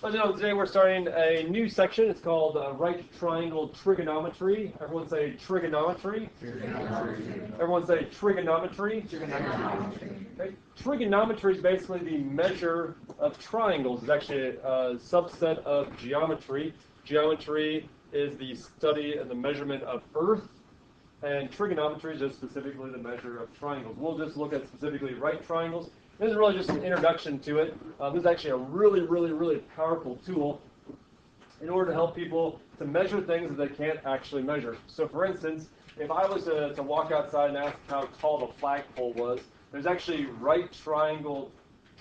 Today we're starting a new section. It's called right triangle trigonometry. Everyone say trigonometry. Everyone say trigonometry. Okay. Trigonometry is basically the measure of triangles. It's actually a subset of geometry. Geometry is the study and the measurement of Earth, and trigonometry is just specifically the measure of triangles. We'll just look at specifically right triangles. This is really just an introduction to it. This is actually a really powerful tool in order to help people to measure things that they can't actually measure. So for instance, if I was to walk outside and ask how tall the flagpole was, there's actually right triangle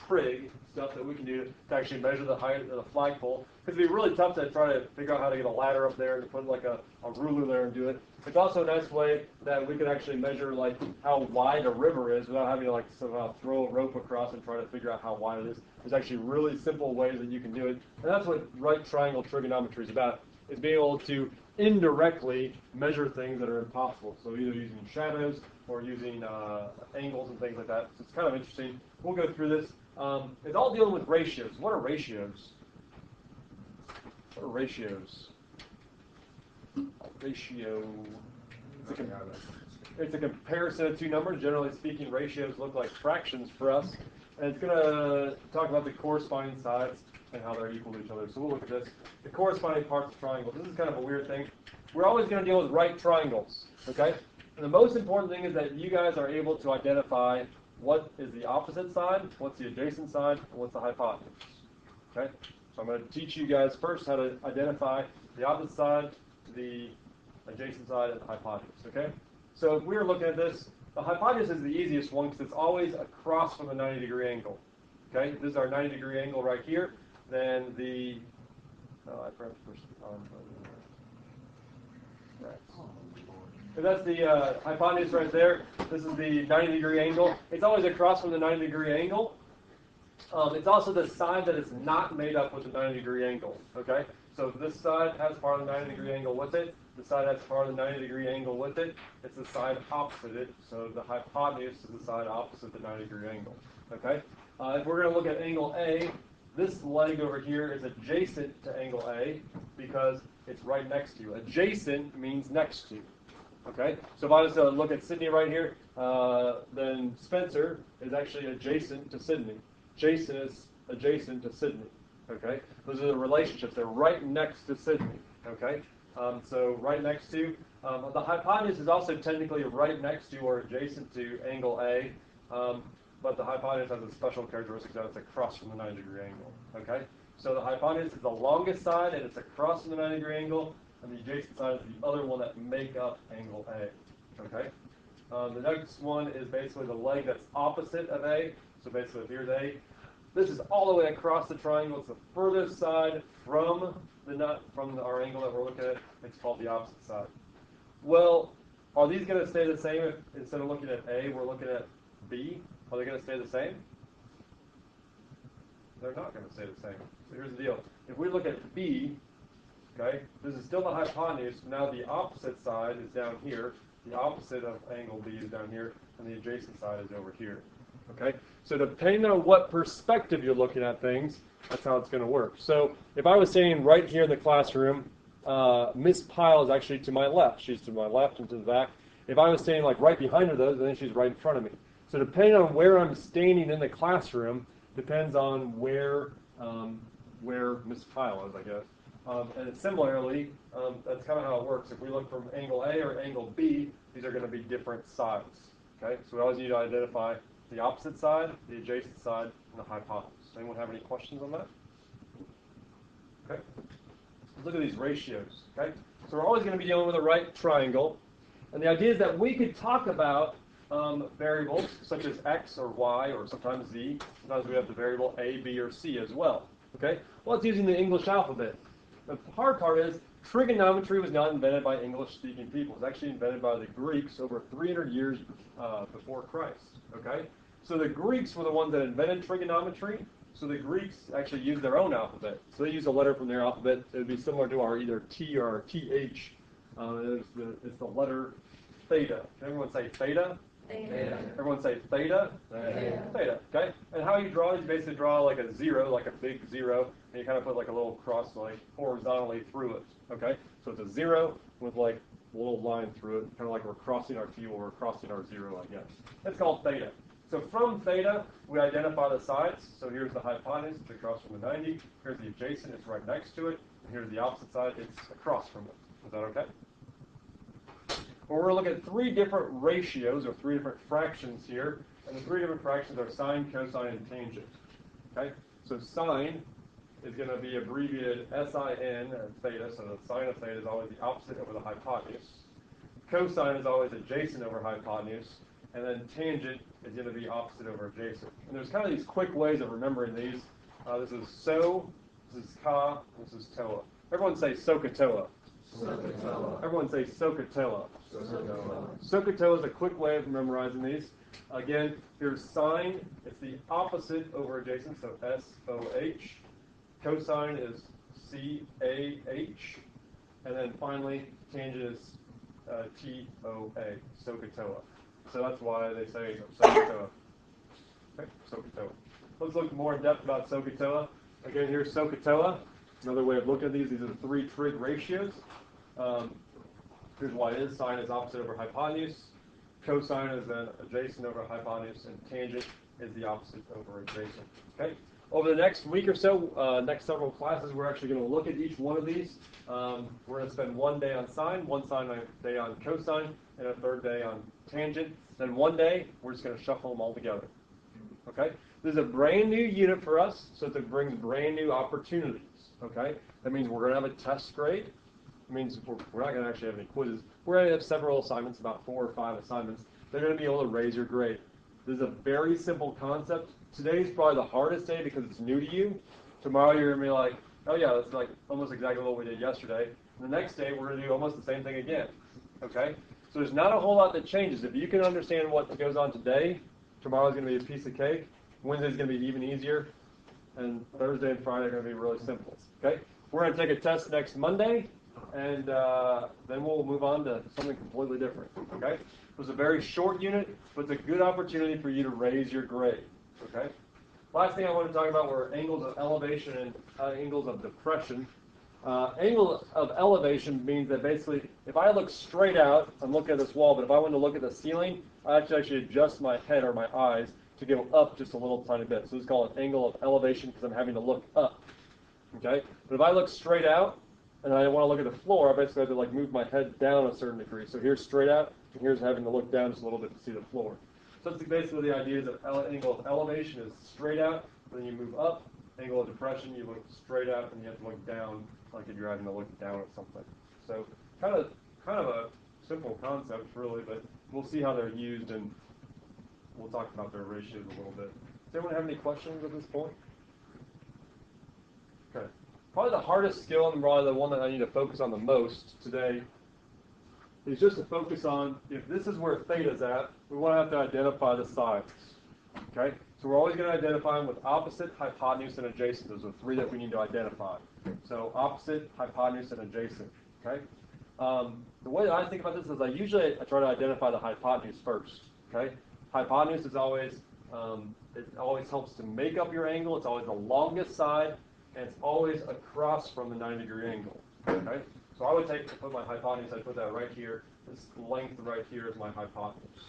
trig stuff that we can do to actually measure the height of the flagpole. Because it'd be really tough to try to figure out how to get a ladder up there and put like a ruler there and do it. It's also a nice way that we could actually measure like how wide a river is without having to like somehow throw a rope across and try to figure out how wide it is. There's actually really simple ways that you can do it. And that's what right triangle trigonometry is about, is being able to indirectly measure things that are impossible. So either using shadows or using angles and things like that. So it's kind of interesting. We'll go through this. It's all dealing with ratios. What are ratios? What are ratios? Ratio. It's a comparison of two numbers. Generally speaking, ratios look like fractions for us. And it's going to talk about the corresponding sides and how they're equal to each other. So we'll look at this. The corresponding parts of triangles. This is kind of a weird thing. We're always going to deal with right triangles. Okay? And the most important thing is that you guys are able to identify what is the opposite side, what's the adjacent side, and what's the hypotenuse. Okay? So I'm going to teach you guys first how to identify the opposite side, the adjacent side, and the hypotenuse. Okay? So if we were looking at this, the hypotenuse is the easiest one because it's always across from the 90-degree angle. Okay? This is our 90-degree angle right here. Then the I forgot to push the on. Right. So that's the hypotenuse right there. This is the 90-degree angle. It's always across from the 90-degree angle. It's also the side that is not made up with the 90-degree angle. Okay? So this side has part of the 90-degree angle with it. The side has part of the 90-degree angle with it. It's the side opposite it. So the hypotenuse is the side opposite the 90-degree angle. Okay? If we're going to look at angle A, this leg over here is adjacent to angle A because it's right next to you. Adjacent means next to. Okay? So if I was to look at Sydney right here, then Spencer is actually adjacent to Sydney. Jason is adjacent to Sydney. Okay? Those are the relationships. They're right next to Sydney. Okay? So right next to. The hypotenuse is also technically right next to or adjacent to angle A, but the hypotenuse has a special characteristic that it's across from the 90-degree angle. Okay? So the hypotenuse is the longest side, and it's across from the 90-degree angle, and the adjacent side is the other one that make up angle A. Okay? The next one is basically the leg that's opposite of A. So basically, here's A. This is all the way across the triangle. It's the furthest side from our angle that we're looking at. It's called the opposite side. Well, are these going to stay the same if instead of looking at A, we're looking at B? Are they going to stay the same? They're not going to stay the same. So here's the deal. If we look at B, okay, this is still the hypotenuse. Now the opposite side is down here. The opposite of angle B is down here, and the adjacent side is over here. Okay? So depending on what perspective you're looking at things, that's how it's going to work. So if I was saying right here in the classroom, Miss Pyle is actually to my left. She's to my left and to the back. If I was standing like right behind her, though, then she's right in front of me. So depending on where I'm standing in the classroom, depends on where Miss Pyle is, I guess. And similarly, that's kind of how it works. If we look from angle A or angle B, these are going to be different sides. Okay? So we always need to identify the opposite side, the adjacent side, and the hypotenuse. Anyone have any questions on that? Okay. Let's look at these ratios. Okay. So we're always going to be dealing with a right triangle, and the idea is that we could talk about variables such as x or y or sometimes z. Sometimes we have the variable a, b, or c as well. Okay. Well, it's using the English alphabet. The hard part is trigonometry was not invented by English-speaking people. It was actually invented by the Greeks over 300 years before Christ. Okay. So the Greeks were the ones that invented trigonometry. So the Greeks actually used their own alphabet. So they used a letter from their alphabet. It would be similar to our either T or TH. It's the letter theta. Can everyone say theta? Theta. Everyone say theta. Theta. Theta. Okay. And how you draw is you basically draw like a zero, like a big zero, and you kind of put like a little cross like horizontally through it. Okay. So it's a zero with like a little line through it, kind of like we're crossing our T or we're crossing our zero, I guess. That's called theta. So from theta, we identify the sides. So here's the hypotenuse, it's across from the 90. Here's the adjacent, it's right next to it. And here's the opposite side, it's across from it. Is that okay? Well, we're going to look at three different ratios, or three different fractions here. And the three different fractions are sine, cosine, and tangent. Okay? So sine is going to be abbreviated SIN, theta. So the sine of theta is always the opposite over the hypotenuse. Cosine is always adjacent over hypotenuse. And then tangent is going to be opposite over adjacent. And there's kind of these quick ways of remembering these. This is so, this is ka, this is toa. Everyone say SOHCAHTOA. SOHCAHTOA. Everyone say SOHCAHTOA. SOHCAHTOA. SOHCAHTOA is a quick way of memorizing these. Again, here's sine. It's the opposite over adjacent, so SOH. Cosine is CAH. And then finally, tangent is TOA, SOHCAHTOA. So that's why they say SOHCAHTOA. Okay, SOHCAHTOA. Let's look more in depth about SOHCAHTOA. Again, here's SOHCAHTOA. Another way of looking at these are the three trig ratios. Here's why it is. Sine is opposite over hypotenuse. Cosine is then adjacent over hypotenuse. And tangent is the opposite over adjacent. Okay. Over the next week or so, next several classes, we're actually going to look at each one of these. We're going to spend one day on sine, one day on cosine, and a third day on tangent. Then one day, we're just going to shuffle them all together. Okay? This is a brand new unit for us, so it brings brand new opportunities. Okay? That means we're going to have a test grade. It means we're not going to actually have any quizzes. We're going to have several assignments, about 4 or 5 assignments. They're going to be able to raise your grade. This is a very simple concept. Today's probably the hardest day because it's new to you. Tomorrow you're going to be like, oh yeah, that's like almost exactly what we did yesterday. And the next day we're going to do almost the same thing again. Okay? So there's not a whole lot that changes. If you can understand what goes on today, tomorrow's going to be a piece of cake. Wednesday's going to be even easier. And Thursday and Friday are going to be really simple. Okay? We're going to take a test next Monday, and then we'll move on to something completely different. Okay? It was a very short unit, but it's a good opportunity for you to raise your grade. Okay? Last thing I want to talk about were angles of elevation and angles of depression. Angle of elevation means that basically, if I look straight out, I'm looking at this wall, but if I want to look at the ceiling, I have to actually adjust my head or my eyes to go up just a little tiny bit. So this is called an angle of elevation because I'm having to look up. Okay? But if I look straight out and I want to look at the floor, I basically have to like move my head down a certain degree. So here's straight out, and here's having to look down just a little bit to see the floor. So that's basically the idea that angle of elevation is straight out, then you move up. Angle of depression, you look straight out, and you have to look down, like if you're having to look down at something. So kind of a simple concept, really, but we'll see how they're used, and we'll talk about their ratios a little bit. Does anyone have any questions at this point? Okay. Probably the hardest skill, and probably the one that I need to focus on the most today, is just to focus on, if this is where theta's at, we want to have to identify the sides. Okay? So we're always going to identify them with opposite, hypotenuse, and adjacent. Those are three that we need to identify. So opposite, hypotenuse, and adjacent. Okay? The way that I think about this is I try to identify the hypotenuse first. Okay? Hypotenuse is always, it always helps to make up your angle. It's always the longest side, and it's always across from the 90-degree angle. Okay? So I would put my hypotenuse, I'd put that right here. This length right here is my hypotenuse.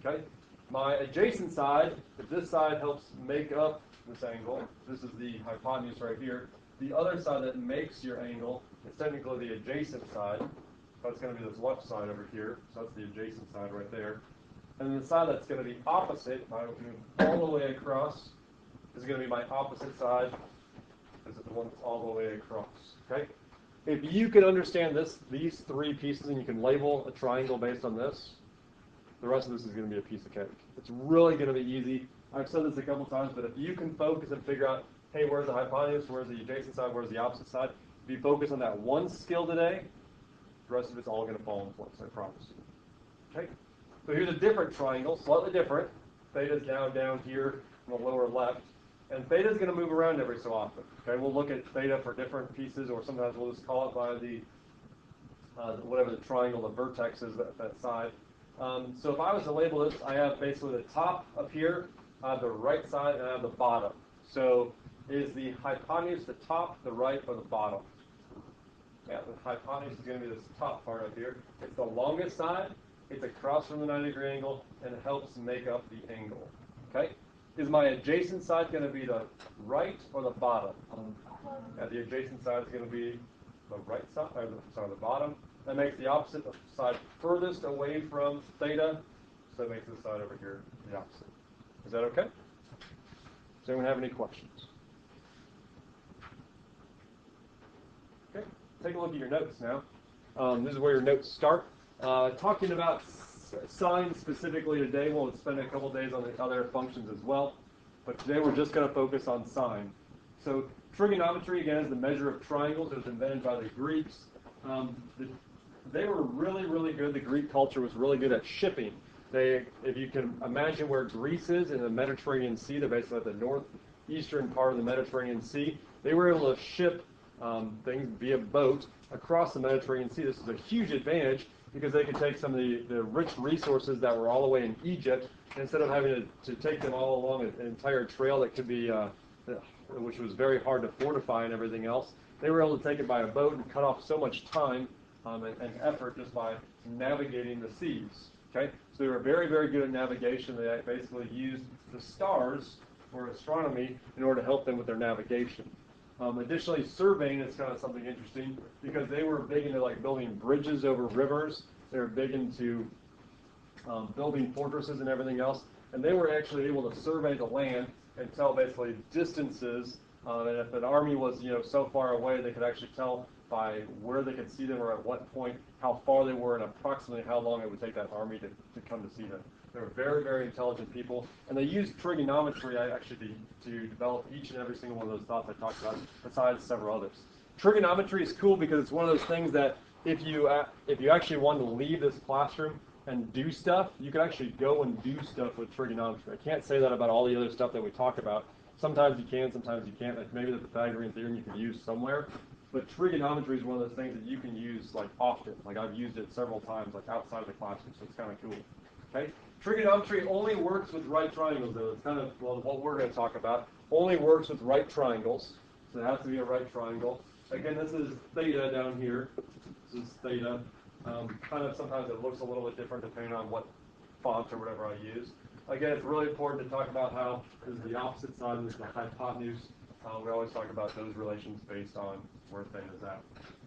Okay? My adjacent side, if this side helps make up this angle, this is the hypotenuse right here. The other side that makes your angle is technically the adjacent side. That's going to be this left side over here. So that's the adjacent side right there. And then the side that's going to be opposite, if I move all the way across, is going to be my opposite side. This is the one that's all the way across. Okay? If you can understand these three pieces, and you can label a triangle based on this, the rest of this is going to be a piece of cake. It's really going to be easy. I've said this a couple times, but if you can focus and figure out, hey, where's the hypotenuse, where's the adjacent side, where's the opposite side, if you focus on that one skill today, the rest of it's all going to fall in place, I promise you. Okay? So here's a different triangle, slightly different. Theta's now down here in the lower left. And theta is going to move around every so often. Okay, we'll look at theta for different pieces, or sometimes we'll just call it by the whatever the triangle, the vertex is that side. So if I was to label this, I have basically the top up here, I have the right side, and I have the bottom. So is the hypotenuse the top, the right, or the bottom? Yeah, the hypotenuse is going to be this top part up here. It's the longest side, it's across from the 90-degree angle, and it helps make up the angle. Okay? Is my adjacent side going to be the right or the bottom? Yeah, the adjacent side is going to be the right side, or the bottom. That makes the opposite side furthest away from theta, so that makes this side over here the opposite. Is that okay? Does anyone have any questions? Okay, take a look at your notes now. This is where your notes start. Talking about sine specifically today, we'll spend a couple days on the other functions as well, but today we're just going to focus on sine. So trigonometry, again, is the measure of triangles. It was invented by the Greeks. They were really, really good. The Greek culture was really good at shipping. If you can imagine where Greece is in the Mediterranean Sea, they're basically at the northeastern part of the Mediterranean Sea. They were able to ship things via boat across the Mediterranean Sea. This is a huge advantage because they could take some of the rich resources that were all the way in Egypt, and instead of having to take them all along an entire trail that could be, which was very hard to fortify and everything else, they were able to take it by a boat and cut off so much time and effort just by navigating the seas. Okay, so they were very, very good at navigation. They basically used the stars for astronomy in order to help them with their navigation. Additionally, surveying is kind of something interesting because they were big into like building bridges over rivers. They were big into building fortresses and everything else, and they were actually able to survey the land and tell basically distances. And if an army was so far away, they could actually tell by where they could see them or at what point how far they were and approximately how long it would take that army to come to see them. They were very, very intelligent people, and they used trigonometry actually to develop each and every single one of those thoughts I talked about, besides several others. Trigonometry is cool because it's one of those things that if you actually wanted to leave this classroom and do stuff, you can actually go and do stuff with trigonometry. I can't say that about all the other stuff that we talk about. Sometimes you can, sometimes you can't. Like maybe the Pythagorean theorem you could use somewhere. But trigonometry is one of those things that you can use like often. Like I've used it several times, like outside of the classroom, so it's kind of cool. Okay? Trigonometry only works with right triangles, though. It's kind of what we're going to talk about. Only works with right triangles. So it has to be a right triangle. Again, this is theta down here. This is theta. Kind of sometimes it looks a little bit different depending on what font or whatever I use. Again, it's really important to talk about how this is the opposite side, this is the hypotenuse. We always talk about those relations based on where theta is at.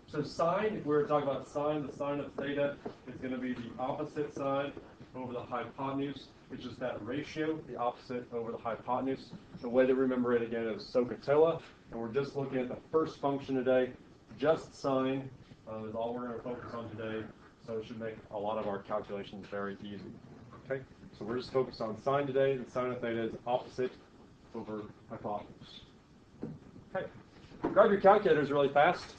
So sine, if we were talking about sine, the sine of theta is going to be the opposite side over the hypotenuse. It's just that ratio, the opposite over the hypotenuse. The way to remember it again is SOHCAHTOA, and we're just looking at the first function today. Just sine is all we're going to focus on today, so it should make a lot of our calculations very easy. Okay, so we're just focused on sine today. The sine of theta is opposite over hypotenuse. Okay, grab your calculators really fast.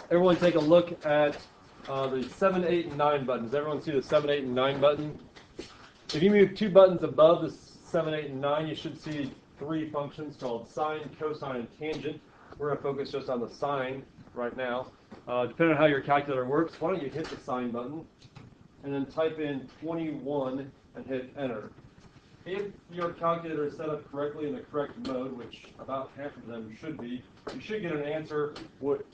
Everyone take a look at the 7, 8, and 9 buttons. Everyone see the 7, 8, and 9 button? If you move 2 buttons above the 7, 8, and 9, you should see 3 functions called sine, cosine, and tangent. We're going to focus just on the sine right now. Depending on how your calculator works, why don't you hit the sine button and then type in 21 and hit enter. If your calculator is set up correctly in the correct mode, which about half of them should be, you should get an answer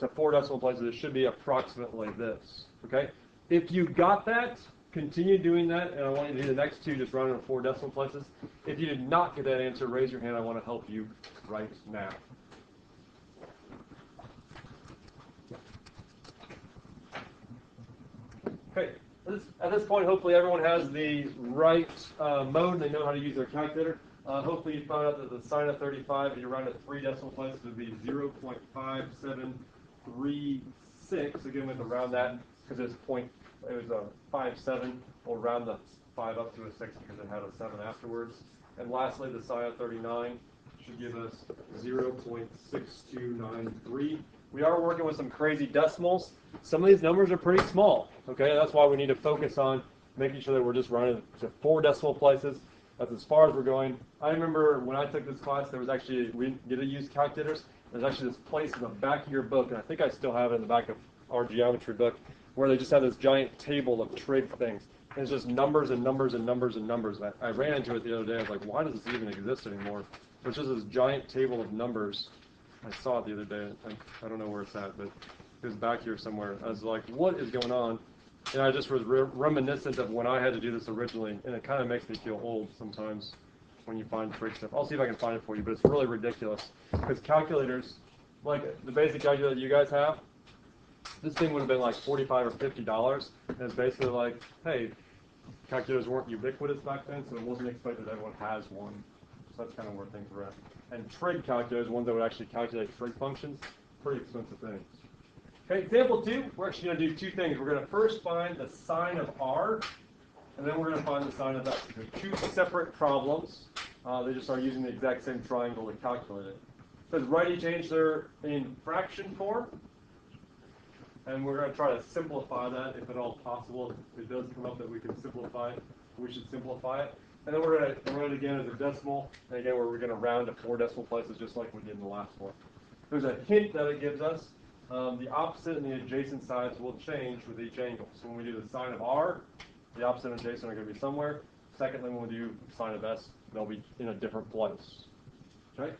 to 4 decimal places. It should be approximately this. Okay? If you got that, continue doing that, and I want you to do the next 2, just run in 4 decimal places. If you did not get that answer, raise your hand. I want to help you right now. Okay. At this point, hopefully everyone has the right mode and they know how to use their calculator. Hopefully you found out that the sine of 35, if you round it 3 decimal places, would be 0.5736. Again, we have to round that because it was a 5.7. We'll round the 5 up to a 6 because it had a 7 afterwards. And lastly, the sine of 39 should give us 0.6293. We are working with some crazy decimals. Some of these numbers are pretty small. Okay, that's why we need to focus on making sure that we're just running to 4 decimal places. That's as far as we're going. I remember when I took this class, we didn't get to use calculators. There's actually this place in the back of your book, and I think I still have it in the back of our geometry book, where they just have this giant table of trig things. And it's just numbers and numbers and numbers and numbers. I ran into it the other day. I was like, why does this even exist anymore? It's just this giant table of numbers. I saw it the other day. I don't know where it's at, but it was back here somewhere. I was like, what is going on? And I just was reminiscent of when I had to do this originally, and it kind of makes me feel old sometimes when you find trig stuff. I'll see if I can find it for you, but it's really ridiculous. Because calculators, like the basic calculator that you guys have, this thing would have been like $45 or $50, and it's basically like, hey, calculators weren't ubiquitous back then, so it wasn't expected that everyone has one. So that's kind of where things were at. And trig calculators, ones that would actually calculate trig functions, pretty expensive things. Okay, example 2, we're actually going to do 2 things. We're going to first find the sine of r, and then we're going to find the sine of s. They're 2 separate problems. They just are using the exact same triangle to calculate it. It says write each answer in fraction form, and we're going to try to simplify that if at all possible. If it does come up that we can simplify it, we should simplify it. And then we're going to write it again as a decimal, and again we're going to round to 4 decimal places just like we did in the last one. There's a hint that it gives us. The opposite and the adjacent sides will change with each angle. So when we do the sine of r, the opposite and adjacent are going to be somewhere. Secondly, when we do sine of s, they'll be in a different place. Okay?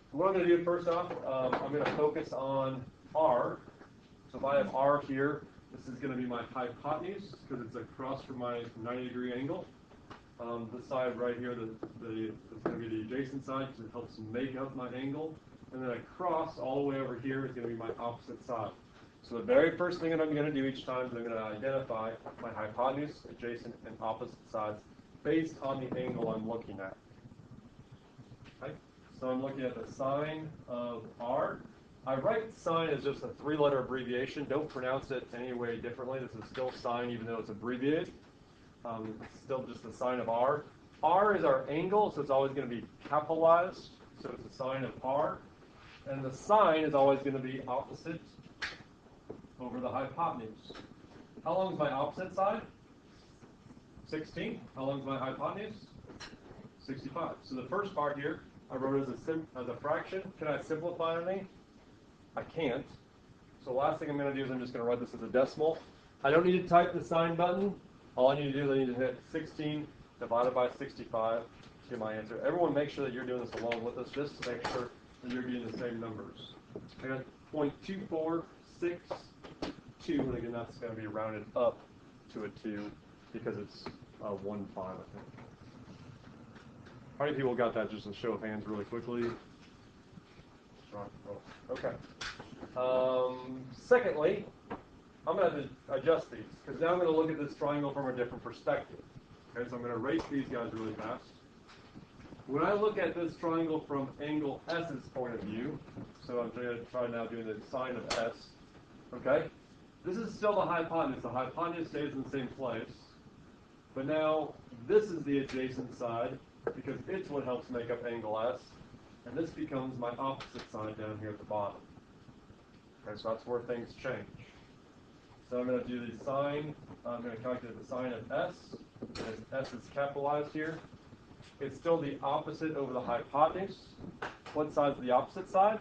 So what I'm going to do first off, I'm going to focus on r. So if I have r here, this is going to be my hypotenuse because it's across from my 90-degree angle. This side right here is going to be the adjacent side because it helps make up my angle. And then across all the way over here is going to be my opposite side. So the very first thing that I'm going to do each time is I'm going to identify my hypotenuse, adjacent, and opposite sides based on the angle I'm looking at. Okay? So I'm looking at the sine of r. I write sine as just a 3-letter abbreviation. Don't pronounce it any way differently. This is still sine even though it's abbreviated. It's still just the sine of r. R is our angle, so it's always going to be capitalized. So it's the sine of r. And the sine is always going to be opposite over the hypotenuse. How long is my opposite side? 16. How long is my hypotenuse? 65. So the first part here, I wrote as a fraction. Can I simplify anything? I can't. So the last thing I'm going to do is I'm just going to write this as a decimal. I don't need to type the sign button. All I need to do is I need to hit 16 divided by 65 to get my answer. Everyone make sure that you're doing this along with us just to make sure that you're getting the same numbers. I got 0.2462, and again that's going to be rounded up to a 2 because it's 1.5, I think. How many people got that? Just a show of hands really quickly. Okay. Secondly, I'm going to adjust these because now I'm going to look at this triangle from a different perspective. Okay, so I'm going to erase these guys really fast. When I look at this triangle from angle S's point of view, so I'm going to try now doing the sine of S, okay? This is still the hypotenuse. The hypotenuse stays in the same place. But now this is the adjacent side because it's what helps make up angle S. And this becomes my opposite side down here at the bottom. Okay, so that's where things change. So I'm going to do the sine, I'm going to calculate the sine of S. S is capitalized here. It's still the opposite over the hypotenuse. What side is the opposite side?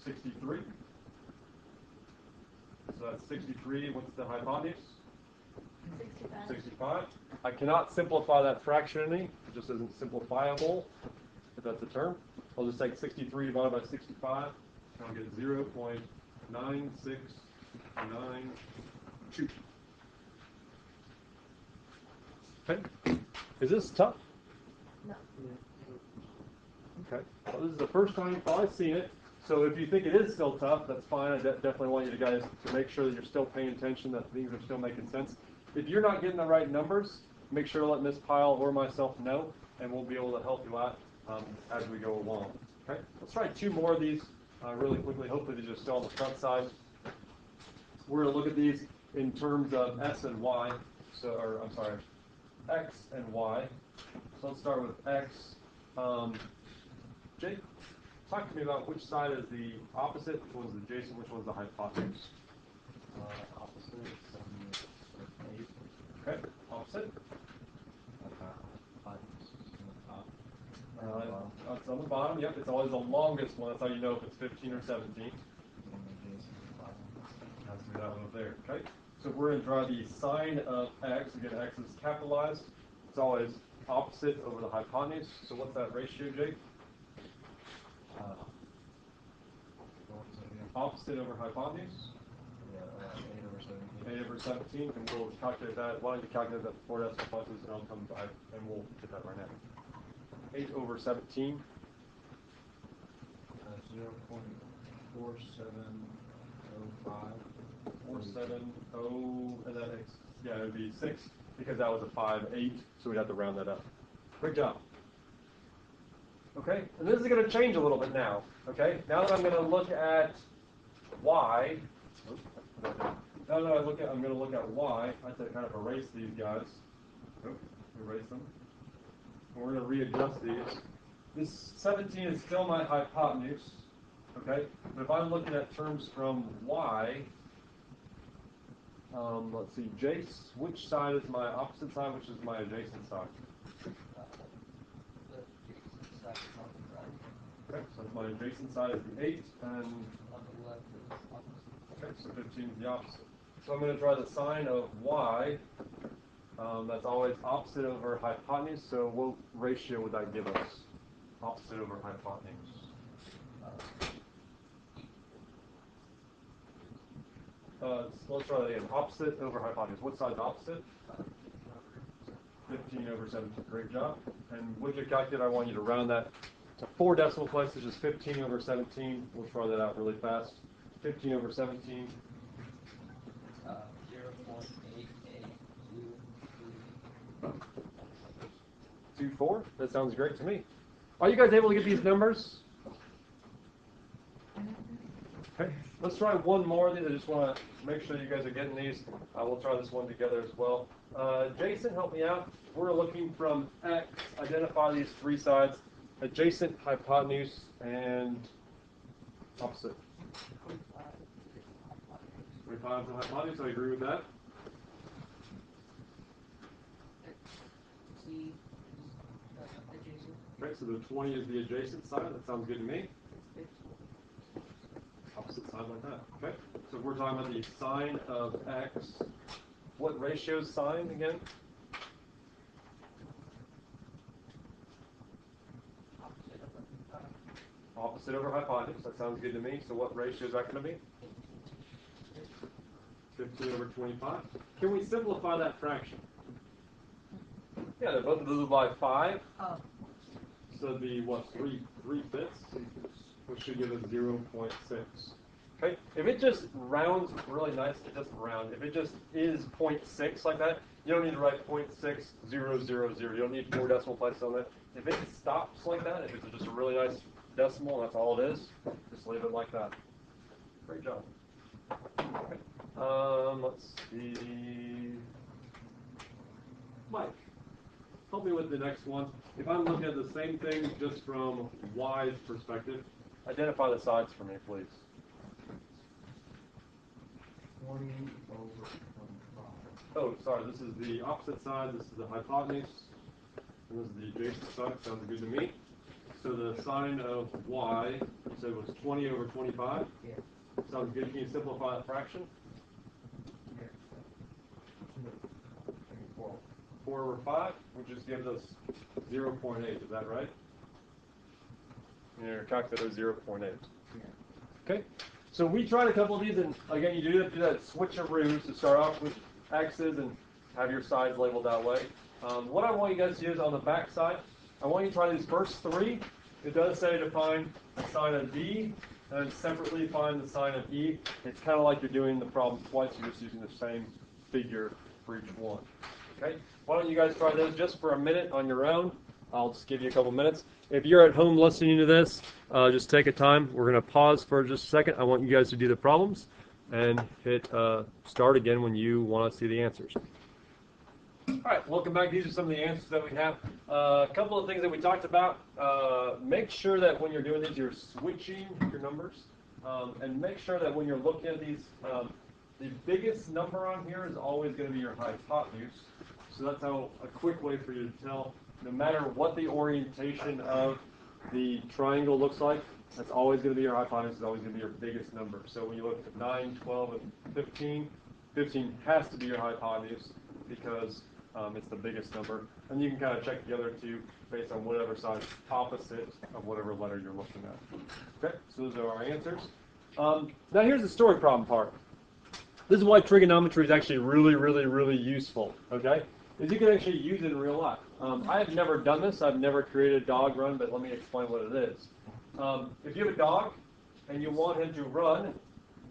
63. So that's 63. What's the hypotenuse? 65. 65. I cannot simplify that fraction any. It just isn't simplifiable, if that's a term. I'll just take 63 divided by 65, and I'll get 0.9692. Okay. Is this tough? No. Okay. Well, this is the first time you've probably seen it. So if you think it is still tough, that's fine. I definitely want you guys to make sure that you're still paying attention, that things are still making sense. If you're not getting the right numbers, make sure to let Ms. Pyle or myself know, and we'll be able to help you out as we go along. Okay. Let's try 2 more of these really quickly. Hopefully these are still on the front side. We're going to look at these in terms of S and Y. X and Y. So let's start with X. Jake, talk to me about which side is the opposite, which one's adjacent, which one's the hypotenuse. Opposite, 8. Okay, opposite. Hypotenuse on the top. It's on the bottom, yep, it's always the longest one. That's how you know if it's 15 or 17. And adjacent to the bottom. Has to be that one up there, okay? So if we're going to draw the sine of x, again, x is capitalized. It's always opposite over the hypotenuse. So what's that ratio, Jake? What was it again? Opposite over hypotenuse. Yeah, 8 over 17. 8 over 17, and we'll calculate that. Why don't you calculate that before decimal places, and I'll come back, and we'll get that right now. 8 over 17. 0.4705. 470, and that makes, yeah, it would be 6, because that was a 5, 8, so we'd have to round that up. Great job. Okay, and this is going to change a little bit now. Okay, now that I'm going to look at y, now that I'm going to look at y, I have to kind of erase these guys. Erase them. And we're going to readjust these. This 17 is still my hypotenuse. Okay, but if I'm looking at terms from y, let's see, Jace, which side is my opposite side, which is my adjacent side? Okay, so my adjacent side is the 8, and okay, so 15 is the opposite. So I'm going to draw the sine of y. That's always opposite over hypotenuse, so what ratio would that give us? Opposite over hypotenuse. Let's try that again. Opposite over hypotenuse. What side's opposite? 15 over 17. Great job. And with your calculator, I want you to round that to 4 decimal places, just 15 over 17. We'll try that out really fast. 15 over 17. 0.8824. That sounds great to me. Are you guys able to get these numbers? Okay. Let's try one more of these. I just want to make sure you guys are getting these. We'll try this one together as well. Jason, help me out. We're looking from x. Identify these 3 sides. Adjacent, hypotenuse, and opposite. 25 for hypotenuse. I agree with that. Okay, so the 20 is the adjacent side. That sounds good to me. Opposite side like that. Okay, so we're talking about the sine of x. What ratio is sine again? Opposite over hypotenuse. That sounds good to me. So what ratio is that going to be? 15 over 25. Can we simplify that fraction? Yeah, they're both divisible by 5. Oh. So it'd be, what, 3 fifths? Which should give us 0.6. Okay, if it just rounds really nice, it doesn't round. If it just is 0.6 like that, you don't need to write 0.6000. You don't need 4 decimal places on that. If it stops like that, if it's just a really nice decimal, and that's all it is, just leave it like that. Great job. Okay. Let's see. Mike, help me with the next one. If I'm looking at the same thing just from y's perspective, identify the sides for me, please. 20 over 25. Oh, sorry, this is the opposite side, this is the hypotenuse, and this is the adjacent side. Sounds good to me. So the sine of y, you said was 20 over 25? Yeah. Sounds good. Can you simplify that fraction? Yeah. 4 over 5, which just gives us 0.8, is that right? Your calculator 0.8. Yeah. Okay, so we tried a couple of these, and again, you do have to do that switcheroo to start off with x's and have your sides labeled that way. What I want you guys to do is on the back side, I want you to try these first 3. It does say to find the sine of b, and then separately find the sine of e. It's kind of like you're doing the problem twice, you're just using the same figure for each one. Okay, why don't you guys try those just for a minute on your own. I'll just give you a couple minutes. If you're at home listening to this, just take a time. We're going to pause for just a second. I want you guys to do the problems and hit start again when you want to see the answers. All right, welcome back. These are some of the answers that we have. A couple of things that we talked about. Make sure that when you're doing these, you're switching your numbers. And make sure that when you're looking at these, the biggest number on here is always going to be your hypotenuse. So that's how a quick way for you to tell, no matter what the orientation of the triangle looks like, that's always going to be your hypotenuse. It's always going to be your biggest number. So when you look at 9, 12, and 15, 15 has to be your hypotenuse because it's the biggest number. And you can kind of check the other two based on whatever side opposite of whatever letter you're looking at. Okay, so those are our answers. Now here's the story problem part. This is why trigonometry is actually really useful, okay? Is you can actually use it in real life. I have never done this. I've never created a dog run, but let me explain what it is. If you have a dog and you want him to run,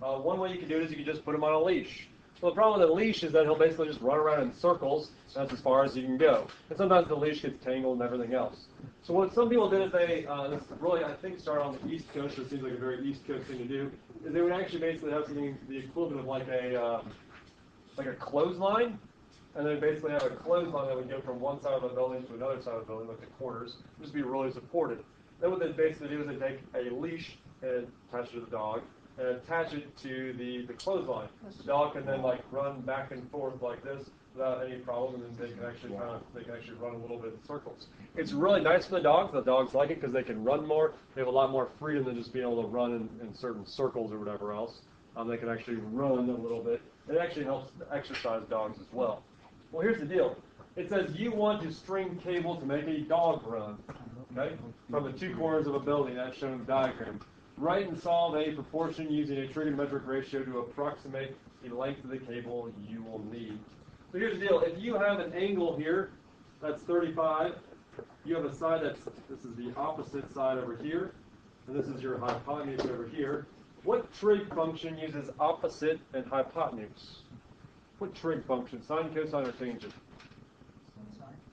one way you can do it is you can just put him on a leash. Well, the problem with a leash is that he'll basically just run around in circles. That's as far as you can go. And sometimes the leash gets tangled and everything else. So what some people did is they, this really, I think, started on the East Coast, so it seems like a very East Coast thing to do, is they would actually basically have something, the equivalent of like a clothesline, and then basically have a clothesline that would go from one side of a building to another side of the building, like the corners, just be really supported. Then what they basically do is they take a leash and attach it to the dog, and attach it to the clothesline. The dog can then like run back and forth like this without any problem, and then they can actually run a little bit in circles. It's really nice for the dogs. The dogs like it because they can run more. They have a lot more freedom than just being able to run in certain circles or whatever else. They can actually run a little bit. It actually helps exercise dogs as well. Well, here's the deal. It says you want to string cable to make a dog run, okay, from the two corners of a building as shown in the diagram. Write and solve a proportion using a trigonometric ratio to approximate the length of the cable you will need. So here's the deal. If you have an angle here, that's 35. You have a side this is the opposite side over here, and this is your hypotenuse over here. What trig function uses opposite and hypotenuse? What trig function? Sine, cosine, or tangent?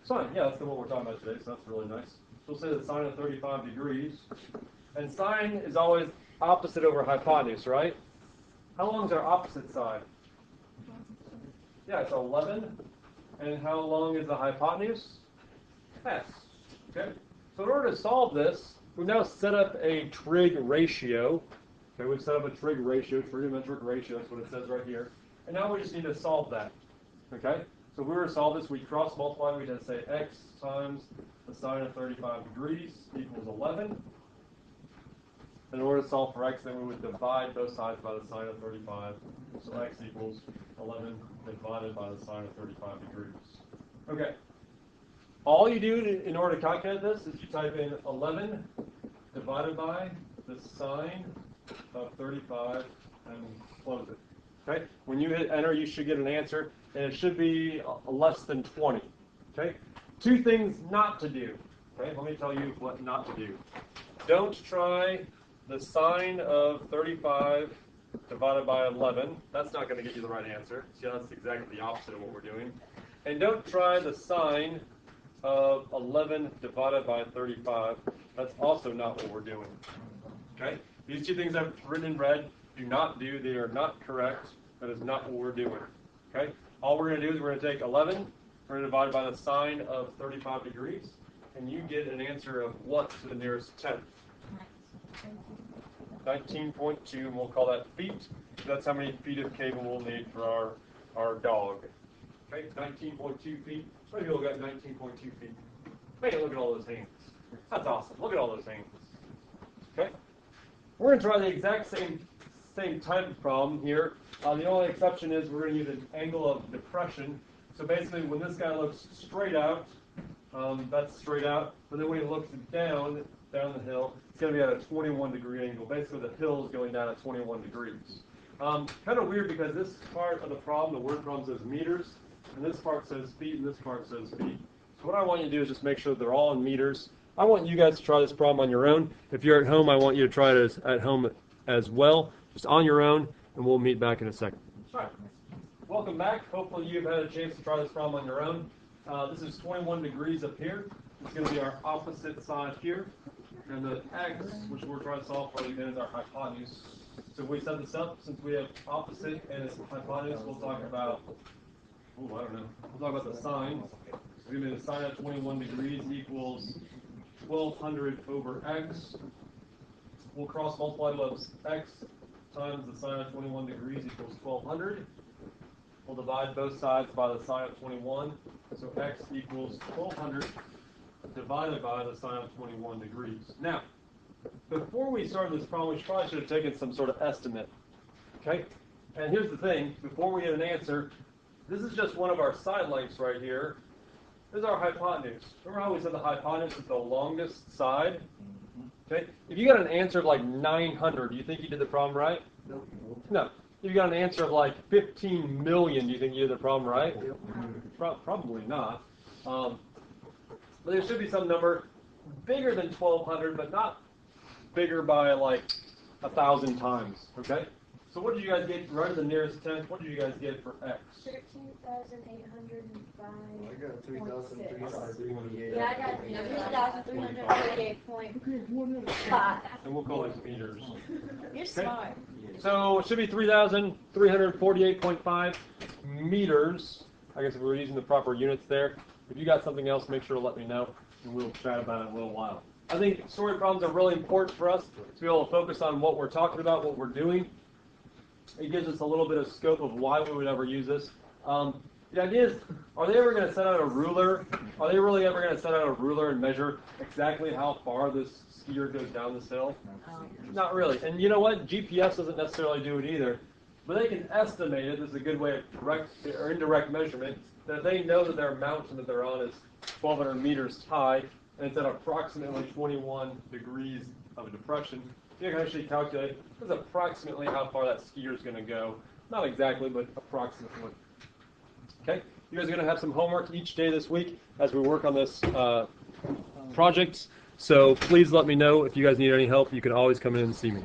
Sine. Yeah, that's the one we're talking about today, so that's really nice. So we'll say the sine of 35 degrees. And sine is always opposite over hypotenuse, right? How long is our opposite side? Yeah, it's 11. And how long is the hypotenuse? S. Okay. So in order to solve this, we've now set up a trig ratio. Okay, we've set up a trig ratio, trigonometric ratio, that's what it says right here. And now we just need to solve that. Okay? So if we were to solve this, we cross multiply, we just say x times the sine of 35 degrees equals 11. In order to solve for x, then we would divide both sides by the sine of 35. So x equals 11 divided by the sine of 35 degrees. Okay. All you do in order to calculate this is you type in 11 divided by the sine of 35 and close it. Okay? When you hit enter, you should get an answer, and it should be less than 20. Okay? Two things not to do. Okay? Let me tell you what not to do. Don't try the sine of 35 divided by 11. That's not going to get you the right answer. See, that's exactly the opposite of what we're doing. And don't try the sine of 11 divided by 35. That's also not what we're doing. Okay? These two things I've written in red, do not do. They are not correct. That is not what we're doing. Okay? All we're going to do is we're going to take 11, we're going to divide by the sine of 35 degrees, and you get an answer of what to the nearest tenth? 19.2, and we'll call that feet. That's how many feet of cable we'll need for our dog. Okay, 19.2 feet. How many people got 19.2 feet? Man, look at all those hands. That's awesome. Look at all those hands. Okay, we're going to try the exact same type of problem here. The only exception is we're going to use an angle of depression. So basically, when this guy looks straight out, that's straight out. But then when he looks down the hill, it's going to be at a 21-degree angle. Basically, the hill is going down at 21 degrees. Kind of weird because this part of the problem, the word problem says meters, and this part says feet, and this part says feet. So what I want you to do is just make sure they're all in meters. I want you guys to try this problem on your own. If you're at home, I want you to try it at home as well, just on your own, and we'll meet back in a second. All right. Welcome back. Hopefully you've had a chance to try this problem on your own. This is 21 degrees up here. It's going to be our opposite side here. And the x, which we're trying to solve for, again, is our hypotenuse. So if we set this up, since we have opposite and it's hypotenuse, we'll talk about, I don't know. We'll talk about the sine. So it's going to be the sine of 21 degrees equals 1200 over x. We'll cross multiply those x times the sine of 21 degrees equals 1200. We'll divide both sides by the sine of 21. So x equals 1200 divided by the sine of 21 degrees. Now, before we started this problem, we probably should have taken some sort of estimate. Okay? And here's the thing, before we get an answer, this is just one of our side lengths right here. This is our hypotenuse. Remember how we said the hypotenuse is the longest side? Okay. If you got an answer of like 900, do you think you did the problem right? No. If you got an answer of like 15 million, do you think you did the problem right? Probably not. But there should be some number bigger than 1,200, but not bigger by like 1,000 times. Okay. So what did you guys get right to the nearest tenth? What did you guys get for x? 13,805. I got 3,328. Yeah, I got 3,348.5. And we'll call these meters. You're smart. So it should be 3,348.5 meters. I guess if we're using the proper units there. If you got something else, make sure to let me know, and we'll chat about it in a little while. I think story problems are really important for us to be able to focus on what we're talking about, what we're doing. It gives us a little bit of scope of why we would ever use this. The idea is, are they ever going to set out a ruler? Are they really ever going to set out a ruler and measure exactly how far this skier goes down this hill? Not really. And you know what? GPS doesn't necessarily do it either. But they can estimate it. This is a good way of direct or indirect measurement. That if they know that their mountain that they're on is 1,200 meters high, and it's at approximately 21 degrees of a depression, you can actually calculate this is approximately how far that skier is going to go. Not exactly, but approximately. Okay? You guys are going to have some homework each day this week as we work on this project. So please let me know if you guys need any help. You can always come in and see me.